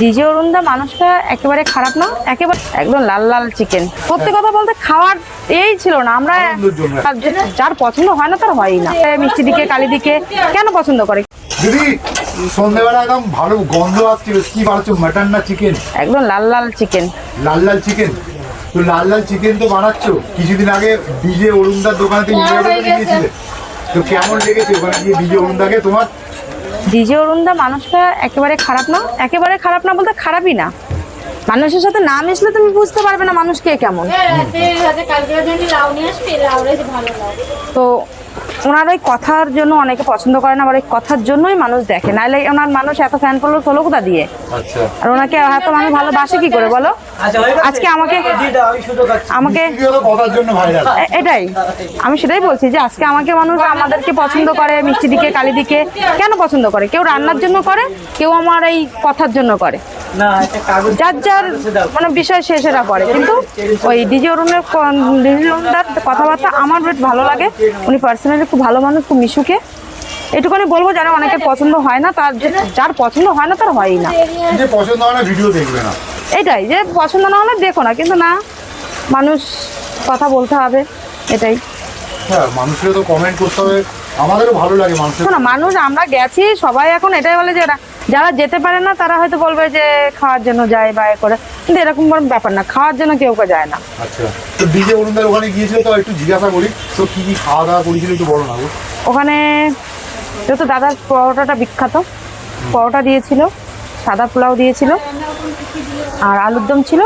DJ অরুণদা মানুষটা একেবারে খারাপ না, একেবারে একদম লাল লাল চিকেন। সত্যি কথা বলতে খাওয়ার এই ছিল না। আমরা যার পছন্দ হয় না তার হয়ই না। মিষ্টি দিকে কালী দিকে কেন পছন্দ করে? দিদি সন্ধ্যাবেলা একদম ভালো গন্ধ আসছে, কি বানাচ্ছো, মাটন না চিকেন? একদম লাল লাল চিকেন। লাল লাল চিকেন, তো লাল লাল চিকেন তো বানাচ্ছো। কিছুদিন আগে ডিজে অরুণদার দোকানে তো গিয়েছিলে, তো কেমন লেগেছে ওখানে গিয়ে ডিজে অরুণদাকে তোমার? ডিজে অরুণদা মানুষটা একেবারে খারাপ না, একেবারে খারাপ না বলতে খারাপই না। মানুষের সাথে না মিশলে তুমি বুঝতে পারবে না মানুষ কে কেমন। তো ওনার ওই কথার জন্য অনেকে পছন্দ করে না, আবার ওই কথার জন্যই মানুষ দেখে, নাহলে ওনার মানুষ এত ফ্যান ফলোয়ার হলো কোথা দিয়ে? আর ওনাকে এত মানুষ ভালোবাসে কি করে বলো? আজকে আমাকে কথার জন্য ভাইরাল, এটাই আমি সেটাই বলছি যে আজকে আমাকে মানুষ আমাদেরকে পছন্দ করে মিষ্টি দিকে কালী দিকে কেন পছন্দ করে? কেউ রান্নার জন্য করে, কেউ আমার এই কথার জন্য করে। যার যার মানে বিষয় সেরা করে, কিন্তু ওই ডিজে অরুণের কথাবার্তা আমার বেশ ভালো লাগে। উনি পার্সোনালি খুব ভালো মানুষ, খুব মিশুকে। এটুকুনি বলবো যারা অনেকের পছন্দ হয় না, তার যার পছন্দ হয় না তার হয়ই না। যে পছন্দ হয় না ভিডিও দেখবে না, এটাই যে পছন্দ না হলে দেখো না, কিন্তু না, মানুষ কথা বলতে হবে, এটাই। হ্যাঁ, মানুষের তো কমেন্ট করতে হবে, আমাদেরও ভালো লাগে মানুষের। না, মানুষ আমরা গেছি সবাই এখন এটাই বলে যে যারা যেতে পারে না তারা হয়তো বলবে যে খাওয়ার জন্য যায় বা এ করে, কিন্তু এরকম কোনো ব্যাপার না, খাওয়ার জন্য কেউ যায় না। আচ্ছা, তো ডিজে অরুণদার ওখানে গিয়েছিল, তো একটু জিজ্ঞাসা করি, তো কি কি খাওয়া দাওয়া করেছিল একটু বলো না। ওখানে যেহেতু দাদার পরোটাটা বিখ্যাত, পরোটা দিয়েছিল, সাদা পোলাও দিয়েছিল, আর আলুর দম ছিল,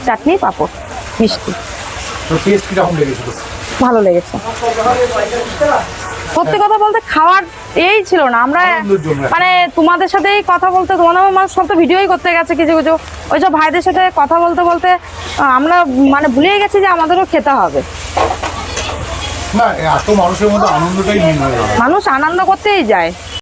চাটনি, পাঁপড়, মিষ্টি। তো টেস্ট কিরকম লেগেছিল? ভালো লেগেছে। সত্যি কথা বলতে খাওয়ার এই ছিল না। আমরা মানে তোমাদের সাথেই কথা বলতে, তোমাদের মানুষ সব তো ভিডিওই করতে গেছে কিছু কিছু, ওইসব ভাইদের সাথে কথা বলতে বলতে আমরা মানে ভুলেই গেছি যে আমাদেরও খেতে হবে। না, এত মানুষের মধ্যে আনন্দটাই মেন হয়ে গেল। মানুষ আনন্দ করতেই যায়।